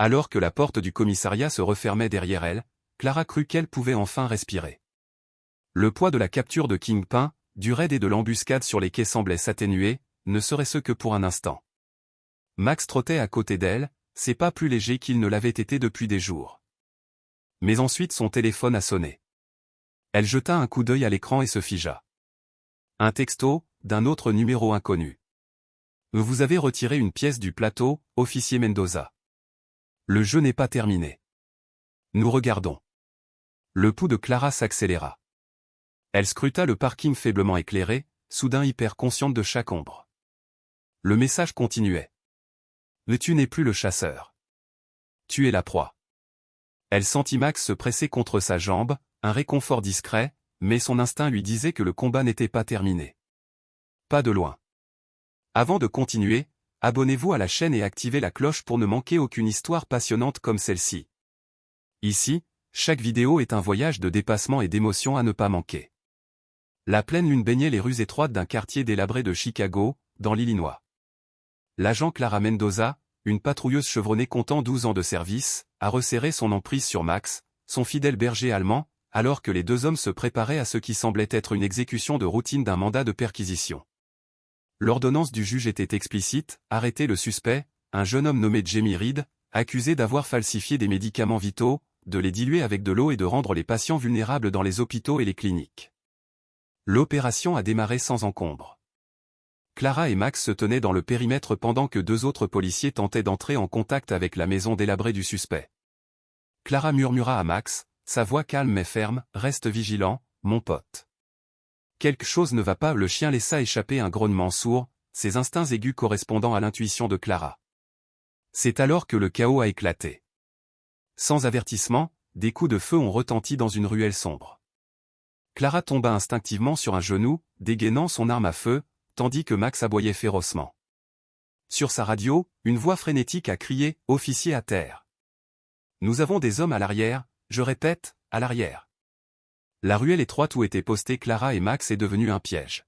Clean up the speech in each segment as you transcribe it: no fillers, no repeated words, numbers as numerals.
Alors que la porte du commissariat se refermait derrière elle, Clara crut qu'elle pouvait enfin respirer. Le poids de la capture de Kingpin, du raid et de l'embuscade sur les quais semblait s'atténuer, ne serait-ce que pour un instant. Max trottait à côté d'elle, ses pas plus légers qu'ils ne l'avaient été depuis des jours. Mais ensuite son téléphone a sonné. Elle jeta un coup d'œil à l'écran et se figea. Un texto, d'un autre numéro inconnu. Vous avez retiré une pièce du plateau, officier Mendoza. Le jeu n'est pas terminé. Nous regardons. Le pouls de Clara s'accéléra. Elle scruta le parking faiblement éclairé, soudain hyper consciente de chaque ombre. Le message continuait. Tu n'es plus le chasseur. Tu es la proie. Elle sentit Max se presser contre sa jambe, un réconfort discret, mais son instinct lui disait que le combat n'était pas terminé. Pas de loin. Avant de continuer, abonnez-vous à la chaîne et activez la cloche pour ne manquer aucune histoire passionnante comme celle-ci. Ici, chaque vidéo est un voyage de dépassement et d'émotion à ne pas manquer. La pleine lune baignait les rues étroites d'un quartier délabré de Chicago, dans l'Illinois. L'agent Clara Mendoza, une patrouilleuse chevronnée comptant 12 ans de service, a resserré son emprise sur Max, son fidèle berger allemand, alors que les deux hommes se préparaient à ce qui semblait être une exécution de routine d'un mandat de perquisition. L'ordonnance du juge était explicite, arrêter le suspect, un jeune homme nommé Jamie Reed, accusé d'avoir falsifié des médicaments vitaux, de les diluer avec de l'eau et de rendre les patients vulnérables dans les hôpitaux et les cliniques. L'opération a démarré sans encombre. Clara et Max se tenaient dans le périmètre pendant que deux autres policiers tentaient d'entrer en contact avec la maison délabrée du suspect. Clara murmura à Max, sa voix calme mais ferme, « Reste vigilant, mon pote. » Quelque chose ne va pas, le chien laissa échapper un grognement sourd, ses instincts aigus correspondant à l'intuition de Clara. C'est alors que le chaos a éclaté. Sans avertissement, des coups de feu ont retenti dans une ruelle sombre. Clara tomba instinctivement sur un genou, dégainant son arme à feu, tandis que Max aboyait férocement. Sur sa radio, une voix frénétique a crié « Officier à terre !» Nous avons des hommes à l'arrière, je répète, à l'arrière. La ruelle étroite où étaient postés Clara et Max est devenue un piège.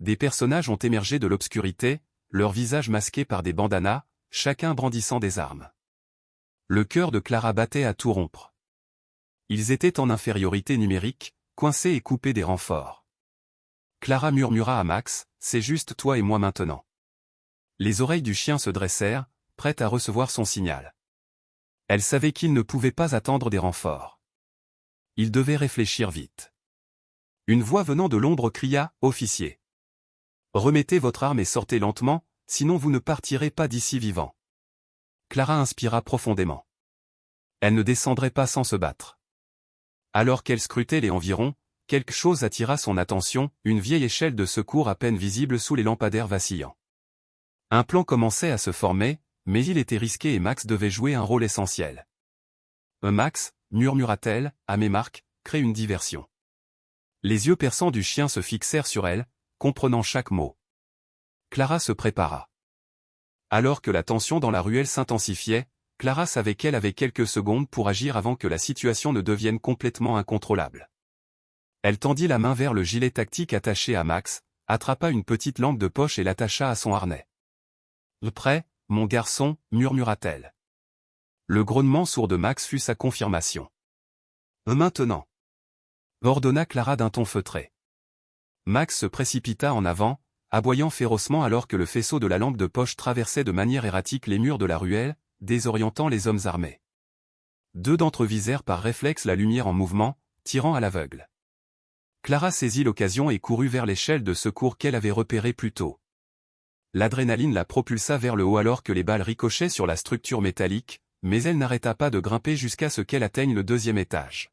Des personnages ont émergé de l'obscurité, leurs visages masqués par des bandanas, chacun brandissant des armes. Le cœur de Clara battait à tout rompre. Ils étaient en infériorité numérique, coincés et coupés des renforts. Clara murmura à Max, « C'est juste toi et moi maintenant. » Les oreilles du chien se dressèrent, prêtes à recevoir son signal. Elle savait qu'il ne pouvait pas attendre des renforts. Il devait réfléchir vite. Une voix venant de l'ombre cria, « Officier. Remettez votre arme et sortez lentement, sinon vous ne partirez pas d'ici vivant. » Clara inspira profondément. Elle ne descendrait pas sans se battre. Alors qu'elle scrutait les environs, quelque chose attira son attention, une vieille échelle de secours à peine visible sous les lampadaires vacillants. Un plan commençait à se former, mais il était risqué et Max devait jouer un rôle essentiel. « Max, » murmura-t-elle, à mes marques, crée une diversion. Les yeux perçants du chien se fixèrent sur elle, comprenant chaque mot. Clara se prépara. Alors que la tension dans la ruelle s'intensifiait, Clara savait qu'elle avait quelques secondes pour agir avant que la situation ne devienne complètement incontrôlable. Elle tendit la main vers le gilet tactique attaché à Max, attrapa une petite lampe de poche et l'attacha à son harnais. « Prêt, mon garçon » murmura-t-elle. Le grognement sourd de Max fut sa confirmation. « Maintenant » ordonna Clara d'un ton feutré. Max se précipita en avant, aboyant férocement alors que le faisceau de la lampe de poche traversait de manière erratique les murs de la ruelle, désorientant les hommes armés. Deux d'entre eux visèrent par réflexe la lumière en mouvement, tirant à l'aveugle. Clara saisit l'occasion et courut vers l'échelle de secours qu'elle avait repérée plus tôt. L'adrénaline la propulsa vers le haut alors que les balles ricochaient sur la structure métallique, mais elle n'arrêta pas de grimper jusqu'à ce qu'elle atteigne le deuxième étage.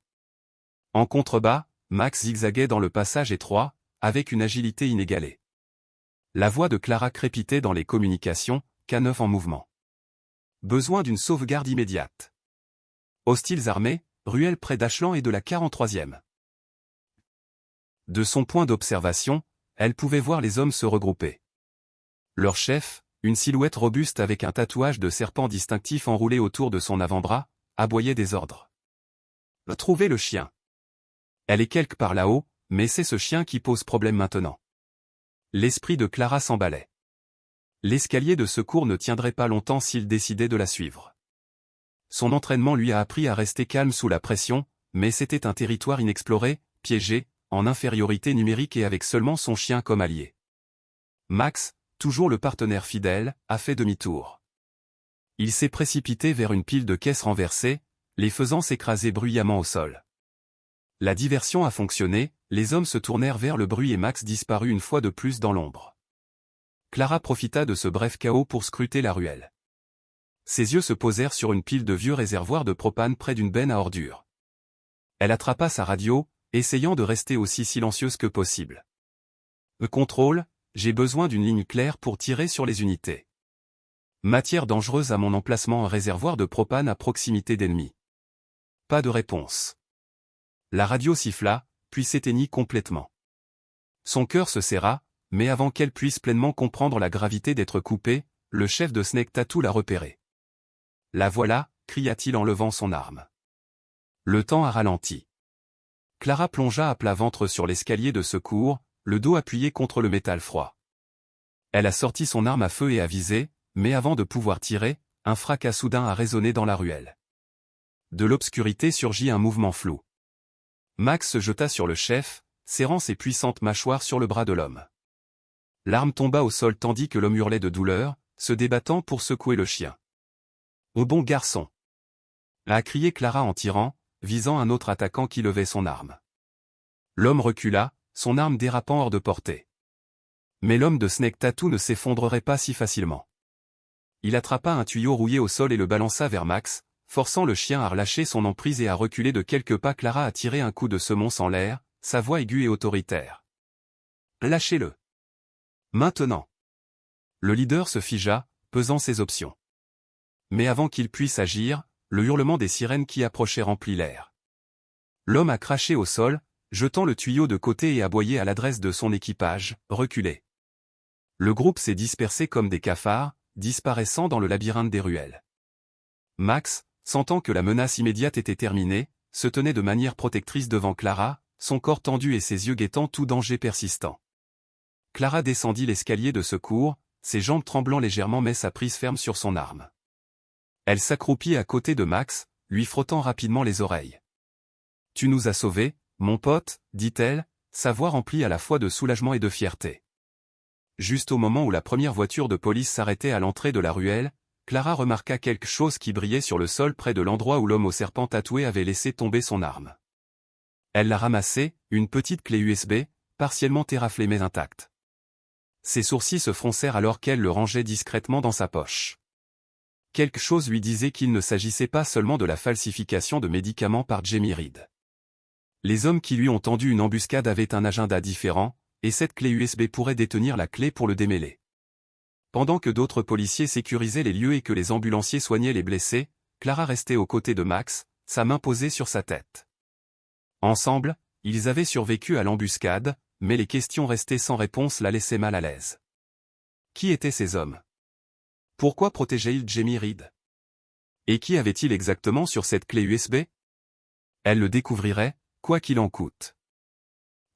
En contrebas, Max zigzaguait dans le passage étroit, avec une agilité inégalée. La voix de Clara crépitait dans les communications, K9 en mouvement. Besoin d'une sauvegarde immédiate. Hostiles armés, ruelle près d'Ashland et de la 43e. De son point d'observation, elle pouvait voir les hommes se regrouper. Leur chef, une silhouette robuste avec un tatouage de serpent distinctif enroulé autour de son avant-bras, aboyait des ordres. « Trouvez le chien. Elle est quelque part là-haut, mais c'est ce chien qui pose problème maintenant. » L'esprit de Clara s'emballait. L'escalier de secours ne tiendrait pas longtemps s'il décidait de la suivre. Son entraînement lui a appris à rester calme sous la pression, mais c'était un territoire inexploré, piégé, en infériorité numérique et avec seulement son chien comme allié. Max, toujours le partenaire fidèle, a fait demi-tour. Il s'est précipité vers une pile de caisses renversées, les faisant s'écraser bruyamment au sol. La diversion a fonctionné, les hommes se tournèrent vers le bruit et Max disparut une fois de plus dans l'ombre. Clara profita de ce bref chaos pour scruter la ruelle. Ses yeux se posèrent sur une pile de vieux réservoirs de propane près d'une benne à ordures. Elle attrapa sa radio, essayant de rester aussi silencieuse que possible. Contrôle, j'ai besoin d'une ligne claire pour tirer sur les unités. Matière dangereuse à mon emplacement, un réservoir de propane à proximité d'ennemis. Pas de réponse. La radio siffla, puis s'éteignit complètement. Son cœur se serra, mais avant qu'elle puisse pleinement comprendre la gravité d'être coupée, le chef de Snake Tattoo l'a repéré. La voilà, cria-t-il en levant son arme. Le temps a ralenti. Clara plongea à plat ventre sur l'escalier de secours, le dos appuyé contre le métal froid. Elle a sorti son arme à feu et a visé, mais avant de pouvoir tirer, un fracas soudain a résonné dans la ruelle. De l'obscurité surgit un mouvement flou. Max se jeta sur le chef, serrant ses puissantes mâchoires sur le bras de l'homme. L'arme tomba au sol tandis que l'homme hurlait de douleur, se débattant pour secouer le chien. « Au bon garçon !» a crié Clara en tirant, visant un autre attaquant qui levait son arme. L'homme recula, son arme dérapant hors de portée. Mais l'homme de Snake Tattoo ne s'effondrerait pas si facilement. Il attrapa un tuyau rouillé au sol et le balança vers Max, forçant le chien à relâcher son emprise et à reculer de quelques pas. Clara a tiré un coup de semonce en l'air, sa voix aiguë et autoritaire. « Lâchez-le. Maintenant !» Le leader se figea, pesant ses options. Mais avant qu'il puisse agir, le hurlement des sirènes qui approchaient remplit l'air. L'homme a craché au sol, jetant le tuyau de côté et aboyé à l'adresse de son équipage, « Reculez !» Le groupe s'est dispersé comme des cafards, disparaissant dans le labyrinthe des ruelles. Max, sentant que la menace immédiate était terminée, se tenait de manière protectrice devant Clara, son corps tendu et ses yeux guettant tout danger persistant. Clara descendit l'escalier de secours, ses jambes tremblant légèrement mais sa prise ferme sur son arme. Elle s'accroupit à côté de Max, lui frottant rapidement les oreilles. « Tu nous as sauvés, mon pote, dit-elle, sa voix remplie à la fois de soulagement et de fierté. Juste au moment où la première voiture de police s'arrêtait à l'entrée de la ruelle, Clara remarqua quelque chose qui brillait sur le sol près de l'endroit où l'homme au serpent tatoué avait laissé tomber son arme. Elle l'a ramassée, une petite clé USB, partiellement terraflée mais intacte. Ses sourcils se froncèrent alors qu'elle le rangeait discrètement dans sa poche. Quelque chose lui disait qu'il ne s'agissait pas seulement de la falsification de médicaments par Jamie Reed. Les hommes qui lui ont tendu une embuscade avaient un agenda différent, et cette clé USB pourrait détenir la clé pour le démêler. Pendant que d'autres policiers sécurisaient les lieux et que les ambulanciers soignaient les blessés, Clara restait aux côtés de Max, sa main posée sur sa tête. Ensemble, ils avaient survécu à l'embuscade, mais les questions restées sans réponse la laissaient mal à l'aise. Qui étaient ces hommes? Pourquoi protégeaient-ils Jamie Reed? Et qui avait-il exactement sur cette clé USB? Elle le découvrirait, quoi qu'il en coûte.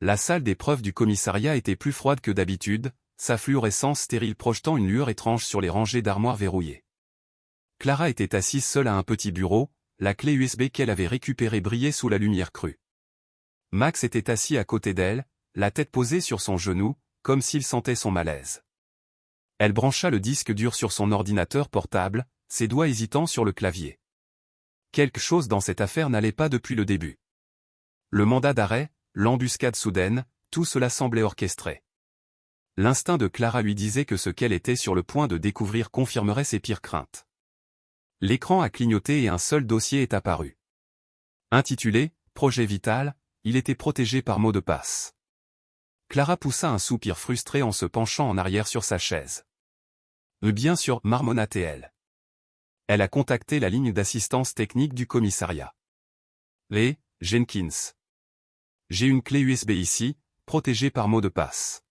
La salle d'épreuve du commissariat était plus froide que d'habitude, sa fluorescence stérile projetant une lueur étrange sur les rangées d'armoires verrouillées. Clara était assise seule à un petit bureau, la clé USB qu'elle avait récupérée brillait sous la lumière crue. Max était assis à côté d'elle, la tête posée sur son genou, comme s'il sentait son malaise. Elle brancha le disque dur sur son ordinateur portable, ses doigts hésitants sur le clavier. Quelque chose dans cette affaire n'allait pas depuis le début. Le mandat d'arrêt, l'embuscade soudaine, tout cela semblait orchestré. L'instinct de Clara lui disait que ce qu'elle était sur le point de découvrir confirmerait ses pires craintes. L'écran a clignoté et un seul dossier est apparu. Intitulé « Projet vital », il était protégé par mot de passe. Clara poussa un soupir frustré en se penchant en arrière sur sa chaise. Bien sûr, marmonna-t-elle. Elle a contacté la ligne d'assistance technique du commissariat. Les Jenkins. J'ai une clé USB ici, protégée par mot de passe.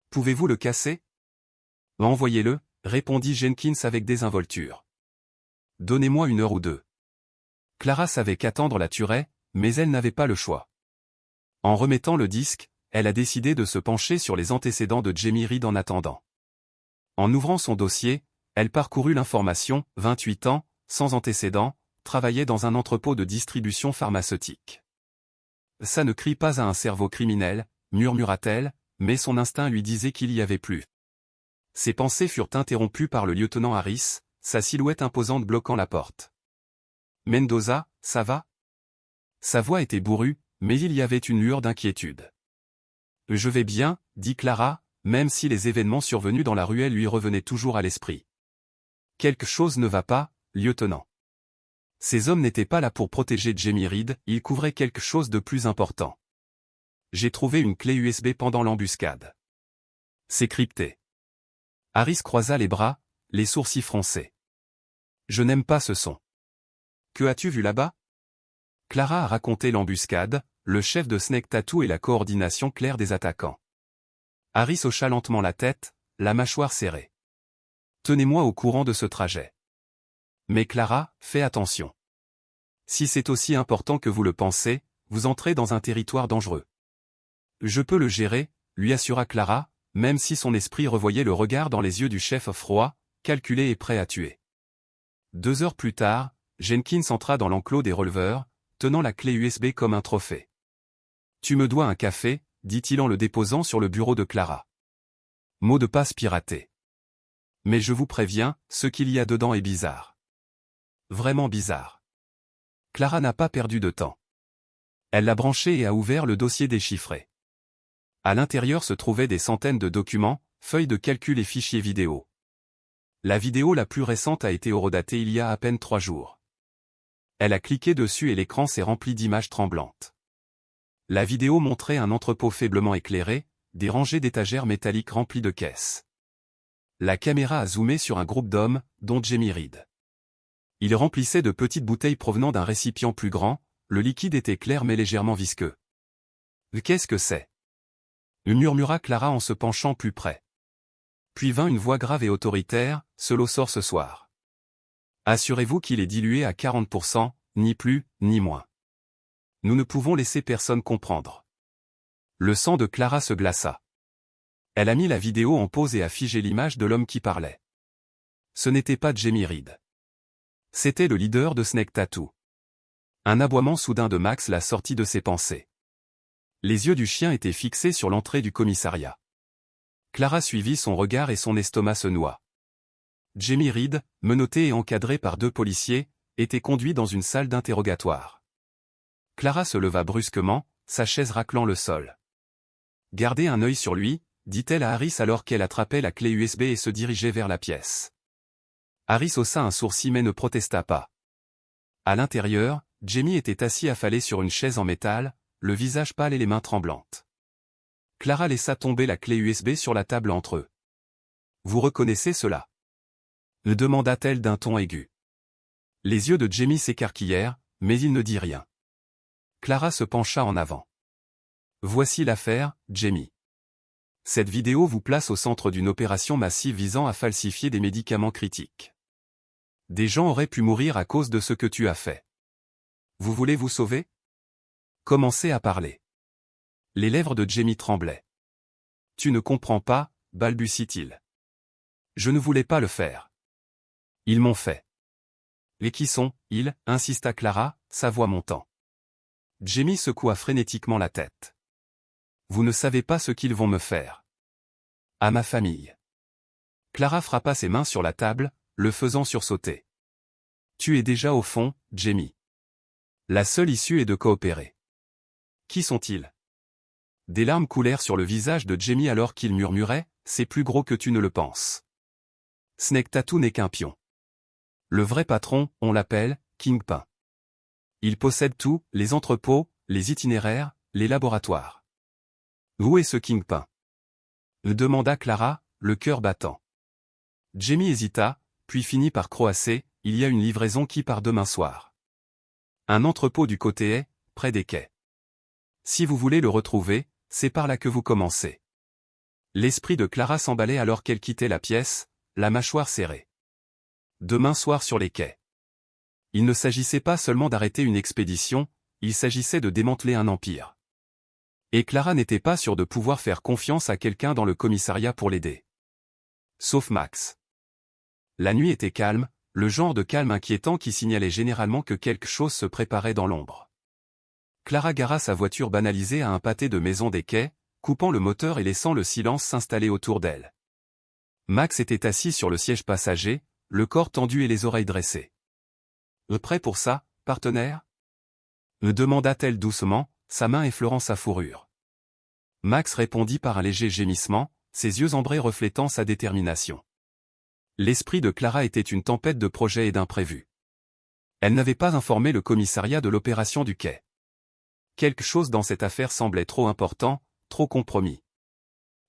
Pouvez-vous le casser? Envoyez-le, répondit Jenkins avec désinvolture. Donnez-moi 1 heure ou 2. Clara savait qu'attendre la tuerait, mais elle n'avait pas le choix. En remettant le disque, elle a décidé de se pencher sur les antécédents de Jamie Reed en attendant. En ouvrant son dossier, elle parcourut l'information, 28 ans, sans antécédent, travaillait dans un entrepôt de distribution pharmaceutique. Ça ne crie pas à un cerveau criminel, murmura-t-elle, mais son instinct lui disait qu'il y avait plus. Ses pensées furent interrompues par le lieutenant Harris, sa silhouette imposante bloquant la porte. Mendoza, ça va? Sa voix était bourrue, mais il y avait une lueur d'inquiétude. Je vais bien, dit Clara, même si les événements survenus dans la ruelle lui revenaient toujours à l'esprit. Quelque chose ne va pas, lieutenant. Ces hommes n'étaient pas là pour protéger Jamie Reed, ils couvraient quelque chose de plus important. J'ai trouvé une clé USB pendant l'embuscade. C'est crypté. Harris croisa les bras, les sourcils froncés. Je n'aime pas ce son. Que as-tu vu là-bas? Clara a raconté l'embuscade, le chef de Snake Tattoo et la coordination claire des attaquants. Harris hocha lentement la tête, la mâchoire serrée. Tenez-moi au courant de ce trajet. Mais Clara, fais attention. Si c'est aussi important que vous le pensez, vous entrez dans un territoire dangereux. Je peux le gérer, lui assura Clara, même si son esprit revoyait le regard dans les yeux du chef froid, calculé et prêt à tuer. 2 heures plus tard, Jenkins entra dans l'enclos des releveurs, tenant la clé USB comme un trophée. Tu me dois un café, dit-il en le déposant sur le bureau de Clara. Mot de passe piraté. Mais je vous préviens, ce qu'il y a dedans est bizarre. Vraiment bizarre. Clara n'a pas perdu de temps. Elle l'a branché et a ouvert le dossier déchiffré. À l'intérieur se trouvaient des centaines de documents, feuilles de calcul et fichiers vidéo. La vidéo la plus récente a été horodatée il y a à peine 3 jours. Elle a cliqué dessus et l'écran s'est rempli d'images tremblantes. La vidéo montrait un entrepôt faiblement éclairé, des rangées d'étagères métalliques remplies de caisses. La caméra a zoomé sur un groupe d'hommes, dont Jamie Reed. Ils remplissaient de petites bouteilles provenant d'un récipient plus grand, le liquide était clair mais légèrement visqueux. Qu'est-ce que c'est? Murmura Clara en se penchant plus près. Puis vint une voix grave et autoritaire, ce lot sort ce soir. Assurez-vous qu'il est dilué à 40%, ni plus, ni moins. Nous ne pouvons laisser personne comprendre. Le sang de Clara se glaça. Elle a mis la vidéo en pause et a figé l'image de l'homme qui parlait. Ce n'était pas Jamie Reed. C'était le leader de Snake Tattoo. Un aboiement soudain de Max l'a sorti de ses pensées. Les yeux du chien étaient fixés sur l'entrée du commissariat. Clara suivit son regard et son estomac se noua. Jamie Reed, menotté et encadré par 2 policiers, était conduit dans une salle d'interrogatoire. Clara se leva brusquement, sa chaise raclant le sol. Gardez un œil sur lui, dit-elle à Harris alors qu'elle attrapait la clé USB et se dirigeait vers la pièce. Harris haussa un sourcil mais ne protesta pas. À l'intérieur, Jamie était assis affalé sur une chaise en métal, le visage pâle et les mains tremblantes. Clara laissa tomber la clé USB sur la table entre eux. « Vous reconnaissez cela ?» demanda-t-elle d'un ton aigu. Les yeux de Jamie s'écarquillèrent, mais il ne dit rien. Clara se pencha en avant. « Voici l'affaire, Jamie. Cette vidéo vous place au centre d'une opération massive visant à falsifier des médicaments critiques. Des gens auraient pu mourir à cause de ce que tu as fait. Vous voulez vous sauver? Commencez à parler. » Les lèvres de Jamie tremblaient. « Tu ne comprends pas, balbutie-t-il. Je ne voulais pas le faire. Ils m'ont fait. » « Et qui sont, ils » insista Clara, sa voix montant. Jamie secoua frénétiquement la tête. « Vous ne savez pas ce qu'ils vont me faire. À ma famille. » Clara frappa ses mains sur la table, le faisant sursauter. « Tu es déjà au fond, Jamie. La seule issue est de coopérer. » « Qui sont-ils » Des larmes coulèrent sur le visage de Jamie alors qu'il murmurait, « C'est plus gros que tu ne le penses. Snake Tattoo n'est qu'un pion. Le vrai patron, on l'appelle Kingpin. Il possède tout, les entrepôts, les itinéraires, les laboratoires. » « Où est ce Kingpin » demanda Clara, le cœur battant. Jamie hésita, puis finit par croasser, « Il y a une livraison qui part demain soir. Un entrepôt du côté est, près des quais. Si vous voulez le retrouver, c'est par là que vous commencez. » L'esprit de Clara s'emballait alors qu'elle quittait la pièce, la mâchoire serrée. Demain soir sur les quais. Il ne s'agissait pas seulement d'arrêter une expédition, il s'agissait de démanteler un empire. Et Clara n'était pas sûre de pouvoir faire confiance à quelqu'un dans le commissariat pour l'aider. Sauf Max. La nuit était calme, le genre de calme inquiétant qui signalait généralement que quelque chose se préparait dans l'ombre. Clara gara sa voiture banalisée à un pâté de maison des quais, coupant le moteur et laissant le silence s'installer autour d'elle. Max était assis sur le siège passager, le corps tendu et les oreilles dressées. « Prêt pour ça, partenaire ?» me demanda-t-elle doucement, sa main effleurant sa fourrure. Max répondit par un léger gémissement, ses yeux ambrés reflétant sa détermination. L'esprit de Clara était une tempête de projets et d'imprévus. Elle n'avait pas informé le commissariat de l'opération du quai. Quelque chose dans cette affaire semblait trop important, trop compromis.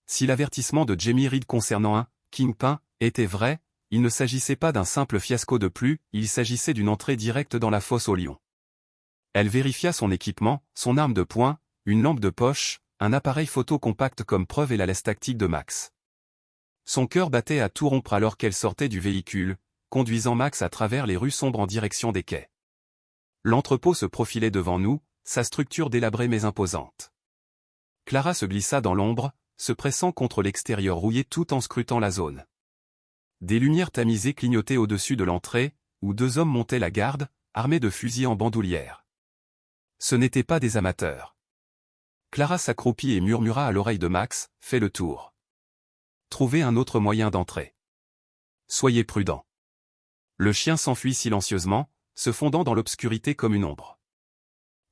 Si l'avertissement de Jamie Reed concernant un « Kingpin » était vrai, il ne s'agissait pas d'un simple fiasco de plus, il s'agissait d'une entrée directe dans la fosse aux lions. Elle vérifia son équipement, son arme de poing, une lampe de poche, un appareil photo compact comme preuve et la laisse tactique de Max. Son cœur battait à tout rompre alors qu'elle sortait du véhicule, conduisant Max à travers les rues sombres en direction des quais. L'entrepôt se profilait devant nous, sa structure délabrée mais imposante. Clara se glissa dans l'ombre, se pressant contre l'extérieur rouillé tout en scrutant la zone. Des lumières tamisées clignotaient au-dessus de l'entrée, où deux hommes montaient la garde, armés de fusils en bandoulière. Ce n'étaient pas des amateurs. Clara s'accroupit et murmura à l'oreille de Max, « Fais le tour. Trouvez un autre moyen d'entrer. Soyez prudent. » Le chien s'enfuit silencieusement, se fondant dans l'obscurité comme une ombre.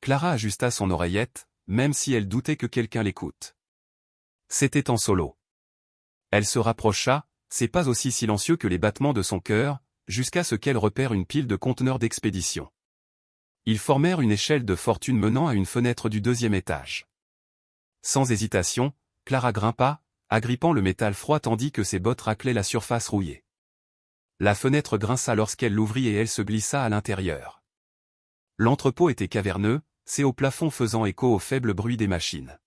Clara ajusta son oreillette, même si elle doutait que quelqu'un l'écoute. C'était en solo. Elle se rapprocha, ses pas aussi silencieux que les battements de son cœur, jusqu'à ce qu'elle repère une pile de conteneurs d'expédition. Ils formèrent une échelle de fortune menant à une fenêtre du 2e étage. Sans hésitation, Clara grimpa, agrippant le métal froid tandis que ses bottes raclaient la surface rouillée. La fenêtre grinça lorsqu'elle l'ouvrit et elle se glissa à l'intérieur. L'entrepôt était caverneux, ses hauts plafonds faisant écho au faible bruit des machines.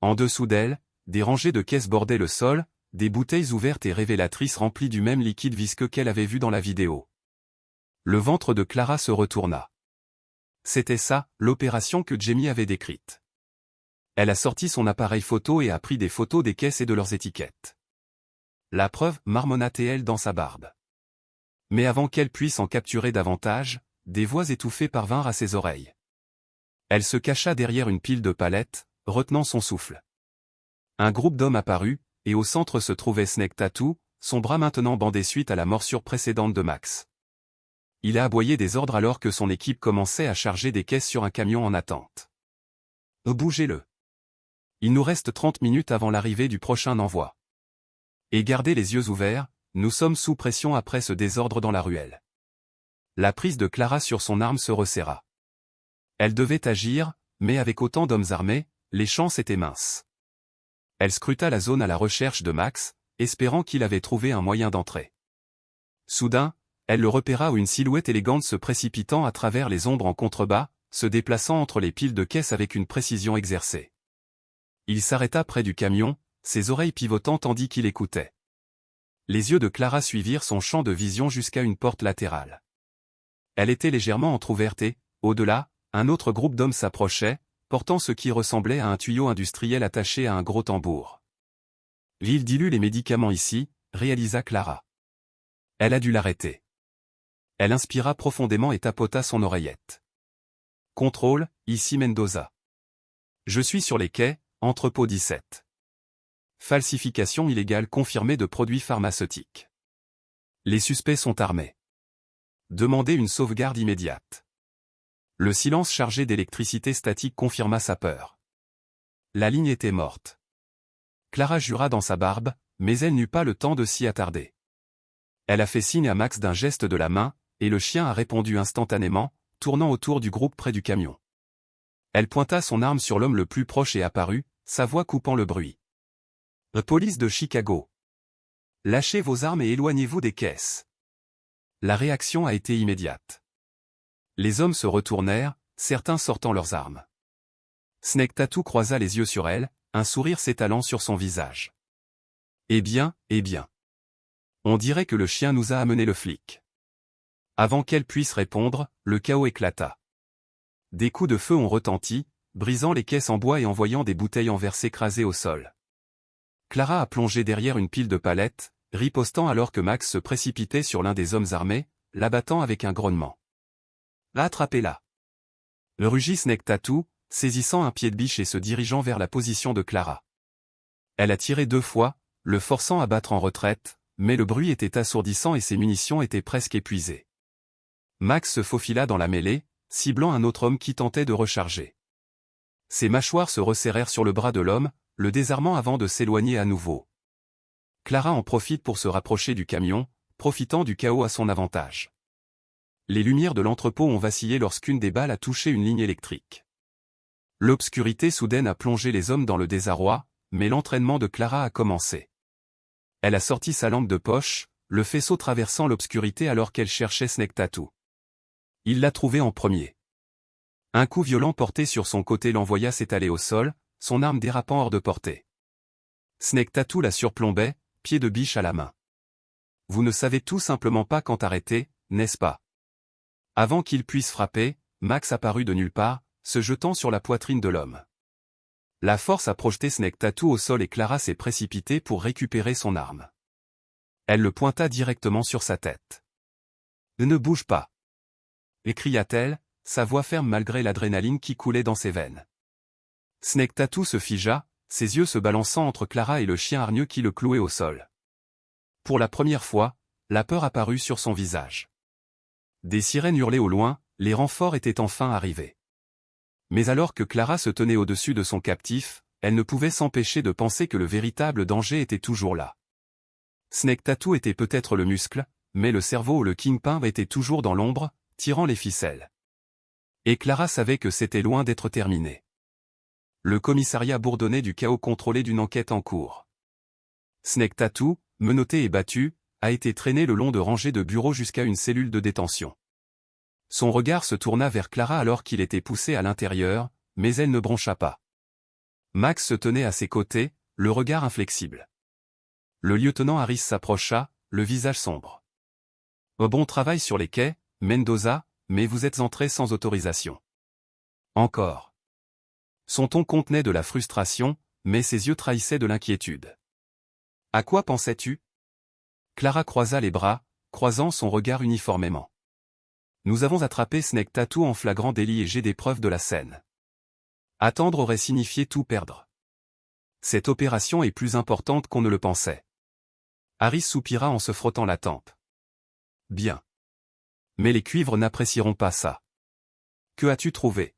En dessous d'elle, des rangées de caisses bordaient le sol, des bouteilles ouvertes et révélatrices remplies du même liquide visqueux qu'elle avait vu dans la vidéo. Le ventre de Clara se retourna. C'était ça, l'opération que Jamie avait décrite. Elle a sorti son appareil photo et a pris des photos des caisses et de leurs étiquettes. La preuve, marmonna-t-elle dans sa barbe. Mais avant qu'elle puisse en capturer davantage, des voix étouffées parvinrent à ses oreilles. Elle se cacha derrière une pile de palettes, retenant son souffle. Un groupe d'hommes apparut, et au centre se trouvait Snake Tattoo, son bras maintenant bandé suite à la morsure précédente de Max. Il a aboyé des ordres alors que son équipe commençait à charger des caisses sur un camion en attente. « Bougez-le. Il nous reste 30 minutes avant l'arrivée du prochain envoi. Et gardez les yeux ouverts, nous sommes sous pression après ce désordre dans la ruelle. » La prise de Clara sur son arme se resserra. Elle devait agir, mais avec autant d'hommes armés, les chances étaient minces. Elle scruta la zone à la recherche de Max, espérant qu'il avait trouvé un moyen d'entrer. Soudain, elle le repéra où une silhouette élégante se précipitant à travers les ombres en contrebas, se déplaçant entre les piles de caisses avec une précision exercée. Il s'arrêta près du camion, ses oreilles pivotant tandis qu'il écoutait. Les yeux de Clara suivirent son champ de vision jusqu'à une porte latérale. Elle était légèrement entr'ouverte et, au-delà, un autre groupe d'hommes s'approchait, portant ce qui ressemblait à un tuyau industriel attaché à un gros tambour. « L'île dilue les médicaments ici », réalisa Clara. Elle a dû l'arrêter. Elle inspira profondément et tapota son oreillette. « Contrôle, ici Mendoza. Je suis sur les quais, entrepôt 17. Falsification illégale confirmée de produits pharmaceutiques. Les suspects sont armés. Demandez une sauvegarde immédiate. » Le silence chargé d'électricité statique confirma sa peur. La ligne était morte. Clara jura dans sa barbe, mais elle n'eut pas le temps de s'y attarder. Elle a fait signe à Max d'un geste de la main, et le chien a répondu instantanément, tournant autour du groupe près du camion. Elle pointa son arme sur l'homme le plus proche et apparut, sa voix coupant le bruit. « Police de Chicago. Lâchez vos armes et éloignez-vous des caisses. » La réaction a été immédiate. Les hommes se retournèrent, certains sortant leurs armes. Snake Tattoo croisa les yeux sur elle, un sourire s'étalant sur son visage. « Eh bien, eh bien. On dirait que le chien nous a amené le flic. » Avant qu'elle puisse répondre, le chaos éclata. Des coups de feu ont retenti, brisant les caisses en bois et envoyant des bouteilles en verre s'écraser au sol. Clara a plongé derrière une pile de palettes, ripostant alors que Max se précipitait sur l'un des hommes armés, l'abattant avec un grognement. Attrapez-la! Rugit Snake Tattoo, saisissant un pied de biche et se dirigeant vers la position de Clara. Elle a tiré 2 fois, le forçant à battre en retraite, mais le bruit était assourdissant et ses munitions étaient presque épuisées. Max se faufila dans la mêlée, ciblant un autre homme qui tentait de recharger. Ses mâchoires se resserrèrent sur le bras de l'homme, le désarmant avant de s'éloigner à nouveau. Clara en profite pour se rapprocher du camion, profitant du chaos à son avantage. Les lumières de l'entrepôt ont vacillé lorsqu'une des balles a touché une ligne électrique. L'obscurité soudaine a plongé les hommes dans le désarroi, mais l'entraînement de Clara a commencé. Elle a sorti sa lampe de poche, le faisceau traversant l'obscurité alors qu'elle cherchait Snake Tattoo. Il l'a trouvé en premier. Un coup violent porté sur son côté l'envoya s'étaler au sol, son arme dérapant hors de portée. Snake Tattoo la surplombait, pied de biche à la main. Vous ne savez tout simplement pas quand arrêter, n'est-ce pas? Avant qu'il puisse frapper, Max apparut de nulle part, se jetant sur la poitrine de l'homme. La force a projeté Snake Tattoo au sol et Clara s'est précipitée pour récupérer son arme. Elle le pointa directement sur sa tête. « Ne bouge pas !» écria-t-elle, sa voix ferme malgré l'adrénaline qui coulait dans ses veines. Snake Tattoo se figea, ses yeux se balançant entre Clara et le chien hargneux qui le clouait au sol. Pour la première fois, la peur apparut sur son visage. Des sirènes hurlaient au loin, les renforts étaient enfin arrivés. Mais alors que Clara se tenait au-dessus de son captif, elle ne pouvait s'empêcher de penser que le véritable danger était toujours là. Snake Tattoo était peut-être le muscle, mais le cerveau ou le Kingpin était toujours dans l'ombre, tirant les ficelles. Et Clara savait que c'était loin d'être terminé. Le commissariat bourdonnait du chaos contrôlé d'une enquête en cours. Snake Tattoo, menotté et battu, a été traîné le long de rangées de bureaux jusqu'à une cellule de détention. Son regard se tourna vers Clara alors qu'il était poussé à l'intérieur, mais elle ne broncha pas. Max se tenait à ses côtés, le regard inflexible. Le lieutenant Harris s'approcha, le visage sombre. « Bon travail sur les quais, Mendoza, mais vous êtes entré sans autorisation. » Encore. Son ton contenait de la frustration, mais ses yeux trahissaient de l'inquiétude. « À quoi pensais-tu » Clara croisa les bras, croisant son regard uniformément. « Nous avons attrapé Snake Tattoo en flagrant délit et j'ai des preuves de la scène. Attendre aurait signifié tout perdre. Cette opération est plus importante qu'on ne le pensait. » Harris soupira en se frottant la tempe. « Bien. Mais les cuivres n'apprécieront pas ça. Que as-tu trouvé ?»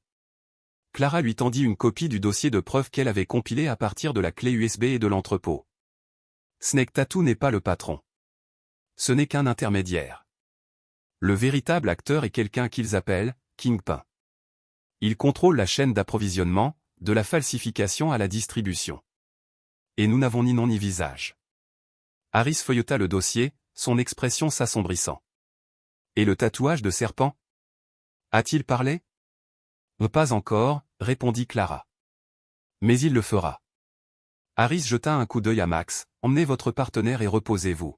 Clara lui tendit une copie du dossier de preuves qu'elle avait compilé à partir de la clé USB et de l'entrepôt. Snake Tattoo n'est pas le patron. Ce n'est qu'un intermédiaire. Le véritable acteur est quelqu'un qu'ils appellent Kingpin. Il contrôle la chaîne d'approvisionnement, de la falsification à la distribution. Et nous n'avons ni nom ni visage. Harris feuilleta le dossier, son expression s'assombrissant. Et le tatouage de serpent? A-t-il parlé? Pas encore, répondit Clara. Mais il le fera. Harris jeta un coup d'œil à Max, emmenez votre partenaire et reposez-vous.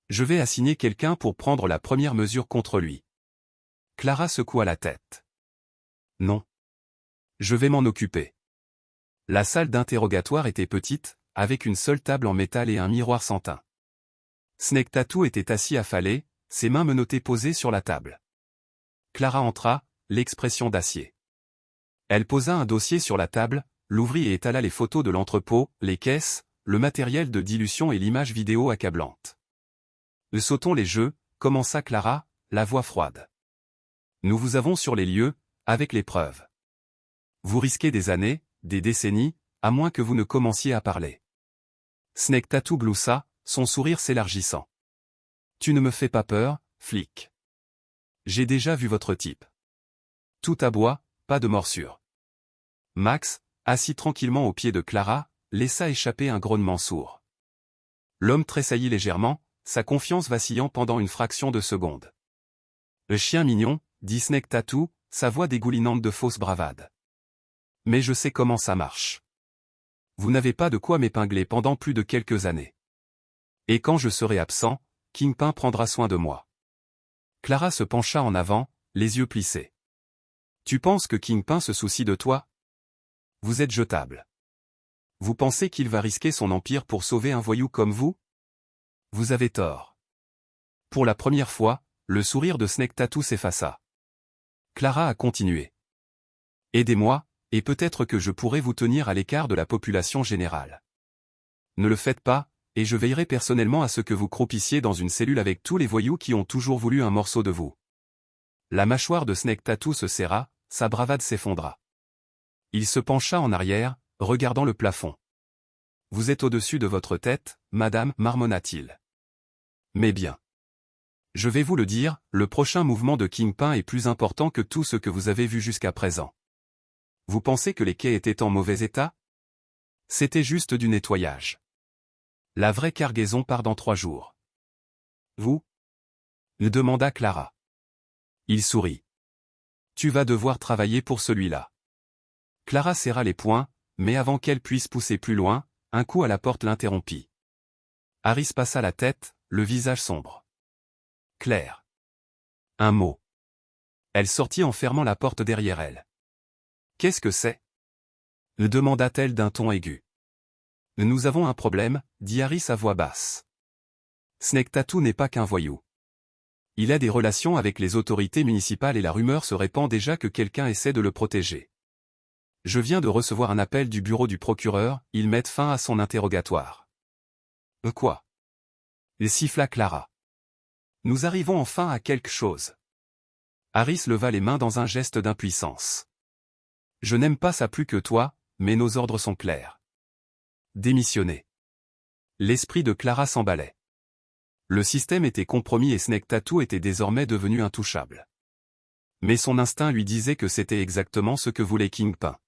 Je vais assigner quelqu'un pour prendre la première mesure contre lui. Clara secoua la tête. Non. Je vais m'en occuper. La salle d'interrogatoire était petite, avec une seule table en métal et un miroir sans teint. Snake Tattoo était assis affalé, ses mains menottées posées sur la table. Clara entra, l'expression d'acier. Elle posa un dossier sur la table, l'ouvrit et étala les photos de l'entrepôt, les caisses, le matériel de dilution et l'image vidéo accablante. « Sautons les jeux », commença Clara, la voix froide. « Nous vous avons sur les lieux, avec les preuves. Vous risquez des années, des décennies, à moins que vous ne commenciez à parler. » Snake Tattoo gloussa, son sourire s'élargissant. « Tu ne me fais pas peur, flic. J'ai déjà vu votre type. Tout aboie, pas de morsure. » Max, assis tranquillement au pied de Clara, laissa échapper un grognement sourd. L'homme tressaillit légèrement, sa confiance vacillant pendant une fraction de seconde. « Le chien mignon, » dit Snake Tattoo, sa voix dégoulinante de fausse bravade. « Mais je sais comment ça marche. Vous n'avez pas de quoi m'épingler pendant plus de quelques années. Et quand je serai absent, Kingpin prendra soin de moi. » Clara se pencha en avant, les yeux plissés. « Tu penses que Kingpin se soucie de toi? Vous êtes jetable. Vous pensez qu'il va risquer son empire pour sauver un voyou comme vous? Vous avez tort. Pour la première fois, le sourire de Snake Tattoo s'effaça. Clara a continué. Aidez-moi, et peut-être que je pourrai vous tenir à l'écart de la population générale. Ne le faites pas, et je veillerai personnellement à ce que vous croupissiez dans une cellule avec tous les voyous qui ont toujours voulu un morceau de vous. La mâchoire de Snake Tattoo se serra, sa bravade s'effondra. Il se pencha en arrière, regardant le plafond. Vous êtes au-dessus de votre tête, madame, marmonna-t-il. Mais bien. Je vais vous le dire, le prochain mouvement de Kingpin est plus important que tout ce que vous avez vu jusqu'à présent. Vous pensez que les quais étaient en mauvais état? C'était juste du nettoyage. La vraie cargaison part dans 3 jours. Vous? Demanda Clara. Il sourit. Tu vas devoir travailler pour celui-là. Clara serra les poings, mais avant qu'elle puisse pousser plus loin, un coup à la porte l'interrompit. Harris passa la tête, le visage sombre. Claire. Un mot. Elle sortit en fermant la porte derrière elle. Qu'est-ce que c'est? Demanda-t-elle d'un ton aigu. Nous avons un problème, dit Harris à voix basse. Snake Tattoo n'est pas qu'un voyou. Il a des relations avec les autorités municipales et la rumeur se répand déjà que quelqu'un essaie de le protéger. Je viens de recevoir un appel du bureau du procureur, ils mettent fin à son interrogatoire. Quoi? Siffla Clara. Nous arrivons enfin à quelque chose. Harris leva les mains dans un geste d'impuissance. Je n'aime pas ça plus que toi, mais nos ordres sont clairs. Démissionner. L'esprit de Clara s'emballait. Le système était compromis et Snake Tattoo était désormais devenu intouchable. Mais son instinct lui disait que c'était exactement ce que voulait Kingpin.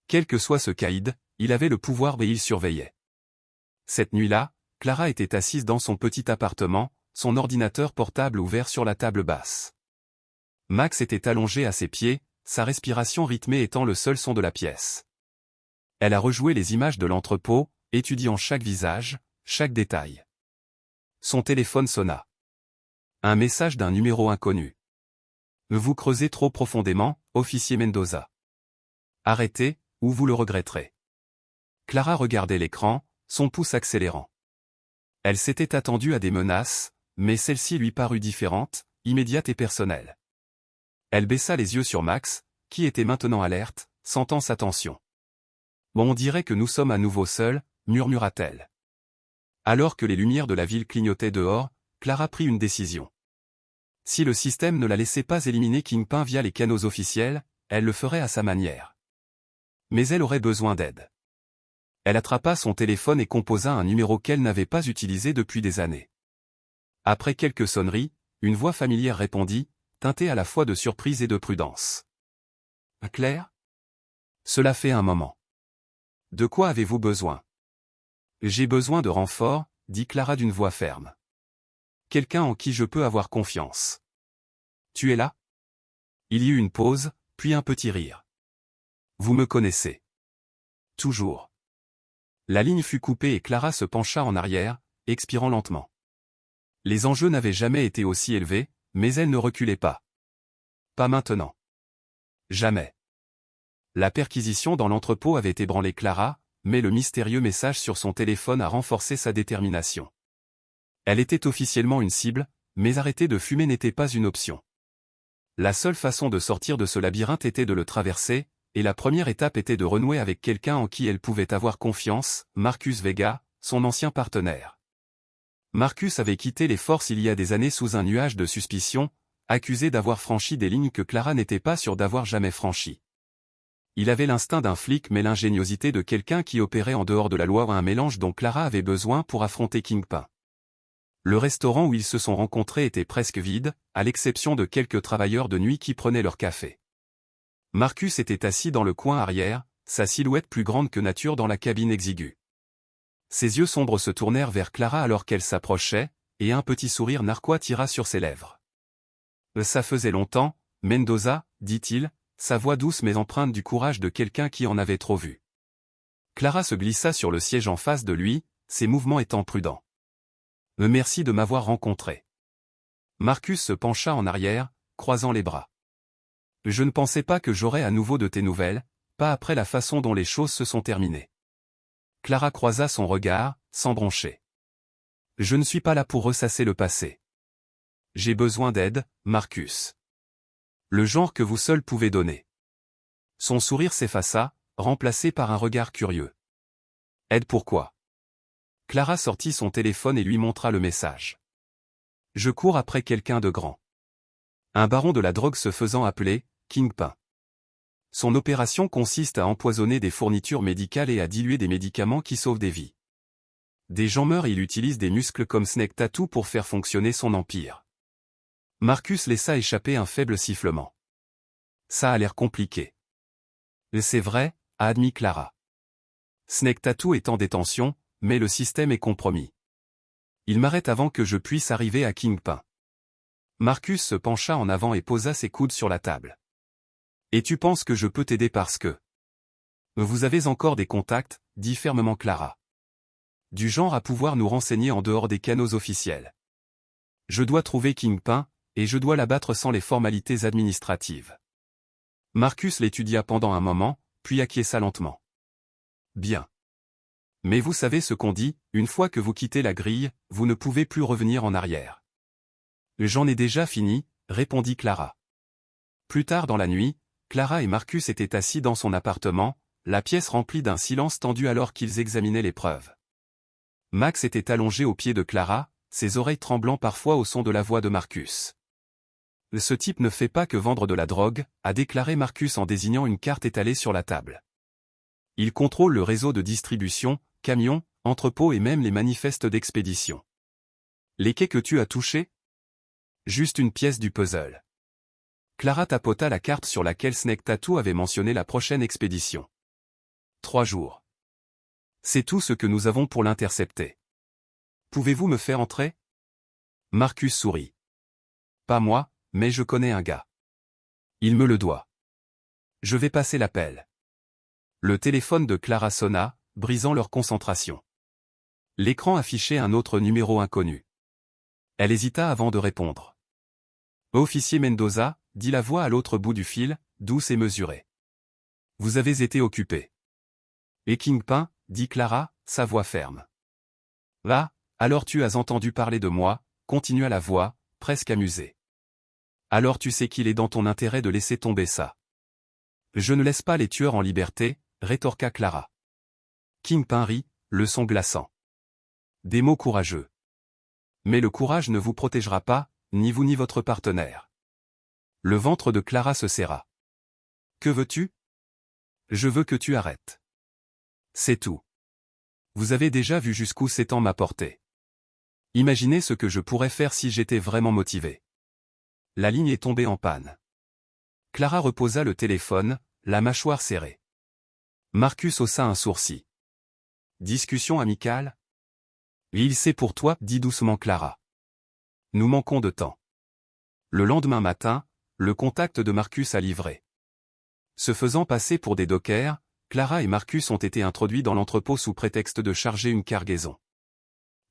Quel que soit ce caïd, il avait le pouvoir et il surveillait. Cette nuit-là, Clara était assise dans son petit appartement, son ordinateur portable ouvert sur la table basse. Max était allongé à ses pieds, sa respiration rythmée étant le seul son de la pièce. Elle a rejoué les images de l'entrepôt, étudiant chaque visage, chaque détail. Son téléphone sonna. Un message d'un numéro inconnu. Vous creusez trop profondément, officier Mendoza. Arrêtez, ou vous le regretterez. Clara regardait l'écran, son pouce accélérant. Elle s'était attendue à des menaces, mais celle-ci lui parut différente, immédiate et personnelle. Elle baissa les yeux sur Max, qui était maintenant alerte, sentant sa tension. Bon, on dirait que nous sommes à nouveau seuls, murmura-t-elle. Alors que les lumières de la ville clignotaient dehors, Clara prit une décision. Si le système ne la laissait pas éliminer Kingpin via les canaux officiels, elle le ferait à sa manière. Mais elle aurait besoin d'aide. Elle attrapa son téléphone et composa un numéro qu'elle n'avait pas utilisé depuis des années. Après quelques sonneries, une voix familière répondit, teintée à la fois de surprise et de prudence. « Claire ? Cela fait un moment. De quoi avez-vous besoin ? » J'ai besoin de renfort, dit Clara d'une voix ferme. Quelqu'un en qui je peux avoir confiance. Tu es là ? Il y eut une pause, puis un petit rire. Vous me connaissez. Toujours. La ligne fut coupée et Clara se pencha en arrière, expirant lentement. Les enjeux n'avaient jamais été aussi élevés, mais elle ne reculait pas. Pas maintenant. Jamais. La perquisition dans l'entrepôt avait ébranlé Clara, mais le mystérieux message sur son téléphone a renforcé sa détermination. Elle était officiellement une cible, mais arrêter de fumer n'était pas une option. La seule façon de sortir de ce labyrinthe était de le traverser, et la première étape était de renouer avec quelqu'un en qui elle pouvait avoir confiance, Marcus Vega, son ancien partenaire. Marcus avait quitté les forces il y a des années sous un nuage de suspicion, accusé d'avoir franchi des lignes que Clara n'était pas sûre d'avoir jamais franchies. Il avait l'instinct d'un flic mais l'ingéniosité de quelqu'un qui opérait en dehors de la loi, un mélange dont Clara avait besoin pour affronter Kingpin. Le restaurant où ils se sont rencontrés était presque vide, à l'exception de quelques travailleurs de nuit qui prenaient leur café. Marcus était assis dans le coin arrière, sa silhouette plus grande que nature dans la cabine exiguë. Ses yeux sombres se tournèrent vers Clara alors qu'elle s'approchait, et un petit sourire narquois tira sur ses lèvres. « Ça faisait longtemps, Mendoza, dit-il, sa voix douce mais empreinte du courage de quelqu'un qui en avait trop vu. » Clara se glissa sur le siège en face de lui, ses mouvements étant prudents. « Merci de m'avoir rencontré. » Marcus se pencha en arrière, croisant les bras. « Je ne pensais pas que j'aurais à nouveau de tes nouvelles, pas après la façon dont les choses se sont terminées. » Clara croisa son regard, sans broncher. « Je ne suis pas là pour ressasser le passé. J'ai besoin d'aide, Marcus. Le genre que vous seul pouvez donner. Son sourire s'effaça, remplacé par un regard curieux. Aide pourquoi? Clara sortit son téléphone et lui montra le message. Je cours après quelqu'un de grand. Un baron de la drogue se faisant appeler Kingpin. Son opération consiste à empoisonner des fournitures médicales et à diluer des médicaments qui sauvent des vies. Des gens meurent et il utilise des muscles comme Snake Tattoo pour faire fonctionner son empire. Marcus laissa échapper un faible sifflement. Ça a l'air compliqué. C'est vrai, a admis Clara. Snake Tattoo est en détention, mais le système est compromis. Il m'arrête avant que je puisse arriver à Kingpin. Marcus se pencha en avant et posa ses coudes sur la table. Et tu penses que je peux t'aider parce que... Vous avez encore des contacts, dit fermement Clara. Du genre à pouvoir nous renseigner en dehors des canaux officiels. Je dois trouver Kingpin, et je dois l'abattre sans les formalités administratives. Marcus l'étudia pendant un moment, puis acquiesça lentement. Bien. Mais vous savez ce qu'on dit, une fois que vous quittez la grille, vous ne pouvez plus revenir en arrière. J'en ai déjà fini, répondit Clara. Plus tard dans la nuit, Clara et Marcus étaient assis dans son appartement, la pièce remplie d'un silence tendu alors qu'ils examinaient les preuves. Max était allongé aux pieds de Clara, ses oreilles tremblant parfois au son de la voix de Marcus. Ce type ne fait pas que vendre de la drogue, a déclaré Marcus en désignant une carte étalée sur la table. Il contrôle le réseau de distribution, camions, entrepôts et même les manifestes d'expédition. Les quais que tu as touchés? Juste une pièce du puzzle. Clara tapota la carte sur laquelle Snake Tattoo avait mentionné la prochaine expédition. 3 jours. C'est tout ce que nous avons pour l'intercepter. Pouvez-vous me faire entrer? Marcus sourit. Pas moi, mais je connais un gars. Il me le doit. Je vais passer l'appel. Le téléphone de Clara sonna, brisant leur concentration. L'écran affichait un autre numéro inconnu. Elle hésita avant de répondre. Officier Mendoza, dit la voix à l'autre bout du fil, douce et mesurée. Vous avez été occupé. Et Kingpin, dit Clara, sa voix ferme. Ah, alors tu as entendu parler de moi, continua la voix, presque amusée. Alors tu sais qu'il est dans ton intérêt de laisser tomber ça. Je ne laisse pas les tueurs en liberté, rétorqua Clara. Kingpin rit, le son glaçant. Des mots courageux. Mais le courage ne vous protégera pas, ni vous ni votre partenaire. Le ventre de Clara se serra. Que veux-tu? Je veux que tu arrêtes. C'est tout. Vous avez déjà vu jusqu'où s'étend ma portée. Imaginez ce que je pourrais faire si j'étais vraiment motivé. La ligne est tombée en panne. Clara reposa le téléphone, la mâchoire serrée. Marcus haussa un sourcil. Discussion amicale? Il sait pour toi, dit doucement Clara. Nous manquons de temps. Le lendemain matin, le contact de Marcus a livré. Se faisant passer pour des dockers, Clara et Marcus ont été introduits dans l'entrepôt sous prétexte de charger une cargaison.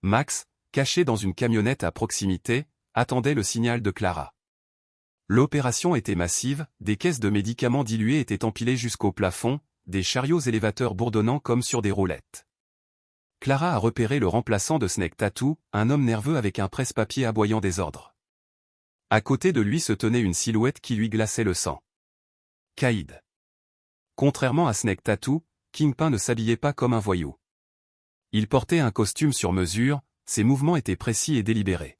Max, caché dans une camionnette à proximité, attendait le signal de Clara. L'opération était massive, des caisses de médicaments dilués étaient empilées jusqu'au plafond, des chariots élévateurs bourdonnant comme sur des roulettes. Clara a repéré le remplaçant de Snake Tattoo, un homme nerveux avec un presse-papier aboyant des ordres. À côté de lui se tenait une silhouette qui lui glaçait le sang. Caïd. Contrairement à Snake Tattoo, Kingpin ne s'habillait pas comme un voyou. Il portait un costume sur mesure, ses mouvements étaient précis et délibérés.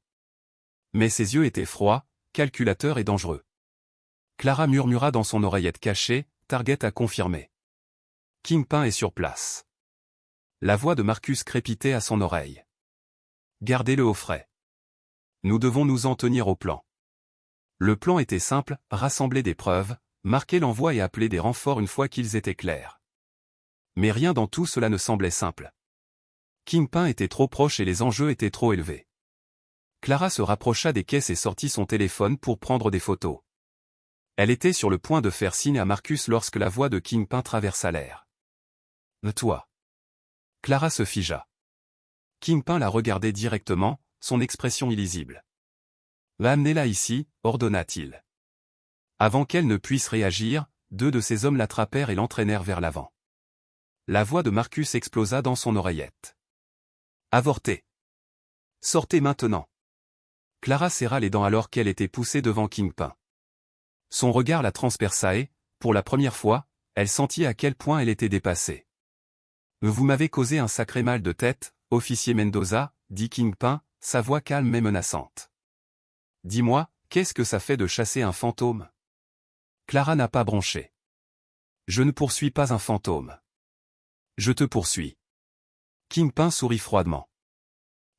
Mais ses yeux étaient froids, calculateurs et dangereux. Clara murmura dans son oreillette cachée, Target a confirmé. Kingpin est sur place. La voix de Marcus crépitait à son oreille. Gardez-le au frais. Nous devons nous en tenir au plan. Le plan était simple, rassembler des preuves, marquer l'envoi et appeler des renforts une fois qu'ils étaient clairs. Mais rien dans tout cela ne semblait simple. Kingpin était trop proche et les enjeux étaient trop élevés. Clara se rapprocha des caisses et sortit son téléphone pour prendre des photos. Elle était sur le point de faire signe à Marcus lorsque la voix de Kingpin traversa l'air. Toi. Clara se figea. Kingpin la regardait directement, son expression illisible. Amenez-la ici, ordonna-t-il. Avant qu'elle ne puisse réagir, 2 de ses hommes l'attrapèrent et l'entraînèrent vers l'avant. La voix de Marcus explosa dans son oreillette. Avorté. Sortez maintenant. Clara serra les dents alors qu'elle était poussée devant Kingpin. Son regard la transperça et, pour la première fois, elle sentit à quel point elle était dépassée. « Vous m'avez causé un sacré mal de tête, officier Mendoza, » dit Kingpin, sa voix calme mais menaçante. « Dis-moi, qu'est-ce que ça fait de chasser un fantôme ?» Clara n'a pas bronché. « Je ne poursuis pas un fantôme. Je te poursuis. » Kingpin sourit froidement.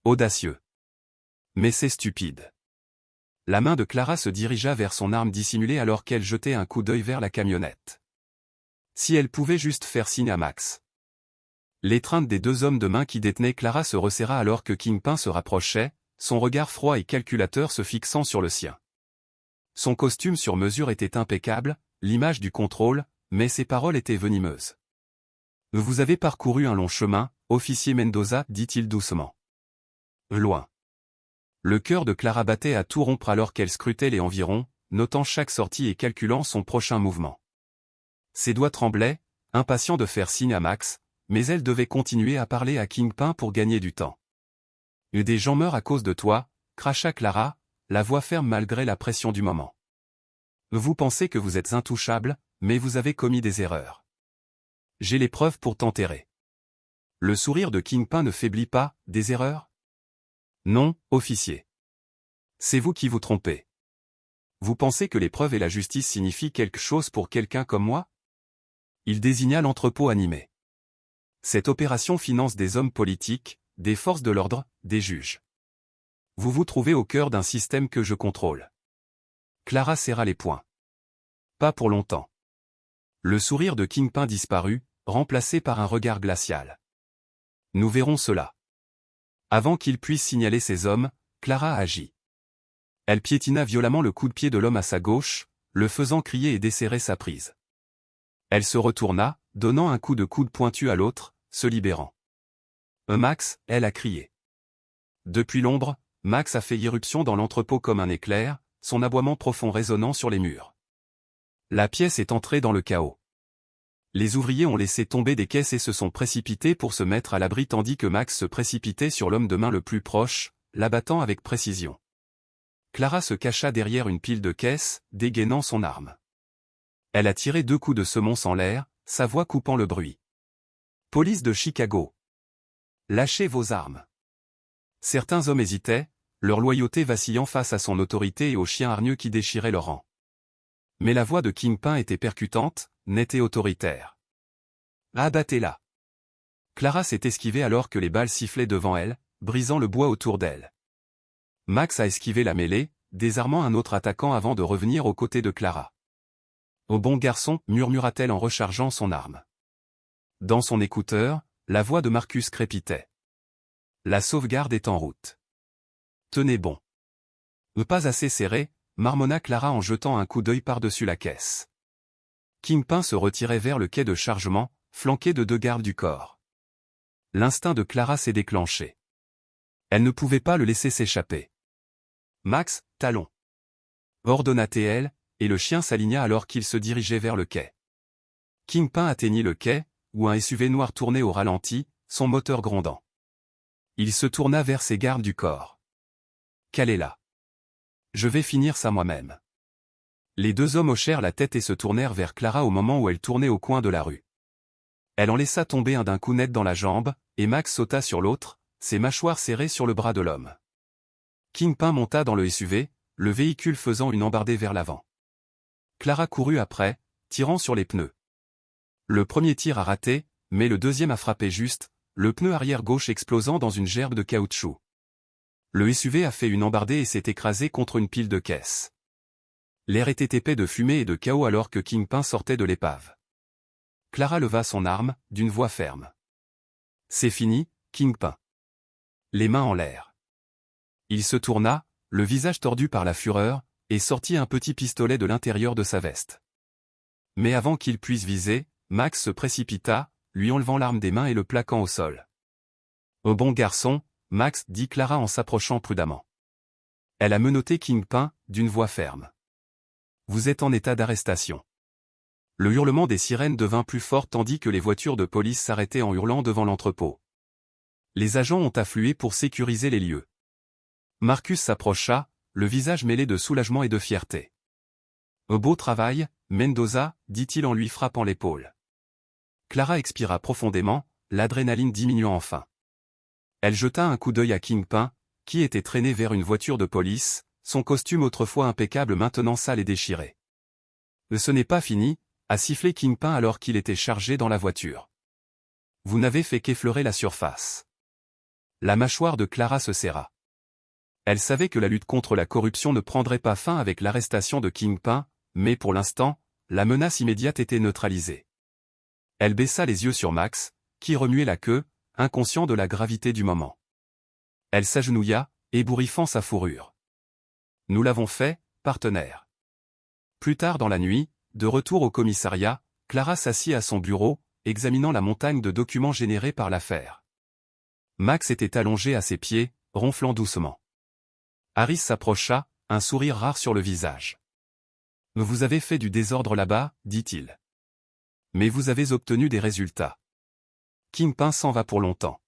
Audacieux. Mais c'est stupide. La main de Clara se dirigea vers son arme dissimulée alors qu'elle jetait un coup d'œil vers la camionnette. Si elle pouvait juste faire signe à Max. L'étreinte des deux hommes de main qui détenaient Clara se resserra alors que Kingpin se rapprochait, son regard froid et calculateur se fixant sur le sien. Son costume sur mesure était impeccable, l'image du contrôle, mais ses paroles étaient venimeuses. « Vous avez parcouru un long chemin, officier Mendoza, dit-il doucement. Loin. » Le cœur de Clara battait à tout rompre alors qu'elle scrutait les environs, notant chaque sortie et calculant son prochain mouvement. Ses doigts tremblaient, impatients de faire signe à Max, mais elle devait continuer à parler à Kingpin pour gagner du temps. « Des gens meurent à cause de toi, » cracha Clara, la voix ferme malgré la pression du moment. « Vous pensez que vous êtes intouchable, mais vous avez commis des erreurs. J'ai les preuves pour t'enterrer. » Le sourire de Kingpin ne faiblit pas. « Des erreurs ? Non, officier. C'est vous qui vous trompez. Vous pensez que les preuves et la justice signifient quelque chose pour quelqu'un comme moi ? Il désigna l'entrepôt animé. Cette opération finance des hommes politiques, des forces de l'ordre, des juges. Vous vous trouvez au cœur d'un système que je contrôle. Clara serra les poings. Pas pour longtemps. Le sourire de Kingpin disparut, remplacé par un regard glacial. Nous verrons cela. Avant qu'il puisse signaler ses hommes, Clara agit. Elle piétina violemment le coup de pied de l'homme à sa gauche, le faisant crier et desserrer sa prise. Elle se retourna, donnant un coup de coude pointu à l'autre, se libérant. Max, elle a crié. Depuis l'ombre, Max a fait irruption dans l'entrepôt comme un éclair, son aboiement profond résonnant sur les murs. La pièce est entrée dans le chaos. Les ouvriers ont laissé tomber des caisses et se sont précipités pour se mettre à l'abri tandis que Max se précipitait sur l'homme de main le plus proche, l'abattant avec précision. Clara se cacha derrière une pile de caisses, dégainant son arme. Elle a tiré 2 coups de semonce en l'air, sa voix coupant le bruit. « Police de Chicago. Lâchez vos armes. » Certains hommes hésitaient, leur loyauté vacillant face à son autorité et aux chiens hargneux qui déchiraient leurs rangs. Mais la voix de Kingpin était percutante, nette et autoritaire. « Abattez-la. » Clara s'est esquivée alors que les balles sifflaient devant elle, brisant le bois autour d'elle. Max a esquivé la mêlée, désarmant un autre attaquant avant de revenir aux côtés de Clara. « Au bon garçon, » murmura-t-elle en rechargeant son arme. Dans son écouteur, la voix de Marcus crépitait. « La sauvegarde est en route. Tenez bon. » Pas assez serré, marmonna Clara en jetant un coup d'œil par-dessus la caisse. Kingpin se retirait vers le quai de chargement, flanqué de 2 gardes du corps. L'instinct de Clara s'est déclenché. Elle ne pouvait pas le laisser s'échapper. « Max, talon !» ordonna-t-elle, et le chien s'aligna alors qu'il se dirigeait vers le quai. Kingpin atteignit le quai, où un SUV noir tournait au ralenti, son moteur grondant. Il se tourna vers ses gardes du corps. « Calez-la. Je vais finir ça moi-même. » Les 2 hommes hochèrent la tête et se tournèrent vers Clara au moment où elle tournait au coin de la rue. Elle en laissa tomber un d'un coup net dans la jambe, et Max sauta sur l'autre, ses mâchoires serrées sur le bras de l'homme. Kingpin monta dans le SUV, le véhicule faisant une embardée vers l'avant. Clara courut après, tirant sur les pneus. Le premier tir a raté, mais le deuxième a frappé juste, le pneu arrière gauche explosant dans une gerbe de caoutchouc. Le SUV a fait une embardée et s'est écrasé contre une pile de caisses. L'air était épais de fumée et de chaos alors que Kingpin sortait de l'épave. Clara leva son arme, d'une voix ferme. « C'est fini, Kingpin. » Les mains en l'air. Il se tourna, le visage tordu par la fureur, et sortit un petit pistolet de l'intérieur de sa veste. Mais avant qu'il puisse viser, Max se précipita, lui enlevant l'arme des mains et le plaquant au sol. « Au bon garçon, Max, » dit Clara en s'approchant prudemment. Elle a menotté Kingpin, d'une voix ferme. « Vous êtes en état d'arrestation. » Le hurlement des sirènes devint plus fort tandis que les voitures de police s'arrêtaient en hurlant devant l'entrepôt. Les agents ont afflué pour sécuriser les lieux. Marcus s'approcha, le visage mêlé de soulagement et de fierté. « Beau travail, Mendoza, dit-il en lui frappant l'épaule. Clara expira profondément, l'adrénaline diminuant enfin. Elle jeta un coup d'œil à Kingpin, qui était traîné vers une voiture de police, son costume autrefois impeccable maintenant sale et déchiré. « Ce n'est pas fini », a sifflé Kingpin alors qu'il était chargé dans la voiture. « Vous n'avez fait qu'effleurer la surface. » La mâchoire de Clara se serra. Elle savait que la lutte contre la corruption ne prendrait pas fin avec l'arrestation de Kingpin, mais pour l'instant, la menace immédiate était neutralisée. Elle baissa les yeux sur Max, qui remuait la queue, inconscient de la gravité du moment. Elle s'agenouilla, ébouriffant sa fourrure. « Nous l'avons fait, partenaire. » Plus tard dans la nuit, de retour au commissariat, Clara s'assit à son bureau, examinant la montagne de documents générés par l'affaire. Max était allongé à ses pieds, ronflant doucement. Harris s'approcha, un sourire rare sur le visage. « Vous avez fait du désordre là-bas, dit-il. Mais vous avez obtenu des résultats. Kingpin s'en va pour longtemps. »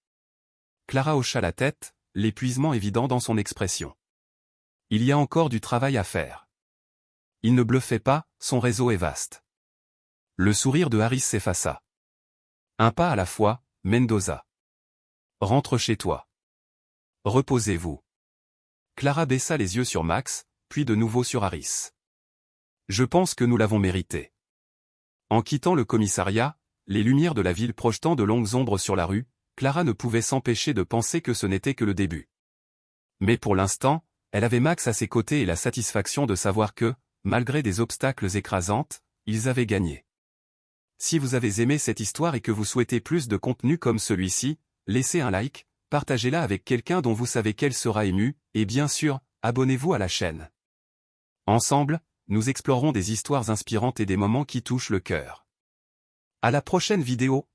Clara hocha la tête, l'épuisement évident dans son expression. Il y a encore du travail à faire. Il ne bluffait pas, son réseau est vaste. Le sourire de Harris s'effaça. Un pas à la fois, Mendoza. Rentre chez toi. Reposez-vous. Clara baissa les yeux sur Max, puis de nouveau sur Harris. Je pense que nous l'avons mérité. En quittant le commissariat, les lumières de la ville projetant de longues ombres sur la rue, Clara ne pouvait s'empêcher de penser que ce n'était que le début. Mais pour l'instant, elle avait Max à ses côtés et la satisfaction de savoir que, malgré des obstacles écrasantes, ils avaient gagné. Si vous avez aimé cette histoire et que vous souhaitez plus de contenu comme celui-ci, laissez un like, partagez-la avec quelqu'un dont vous savez qu'elle sera émue, et bien sûr, abonnez-vous à la chaîne. Ensemble, nous explorerons des histoires inspirantes et des moments qui touchent le cœur. À la prochaine vidéo.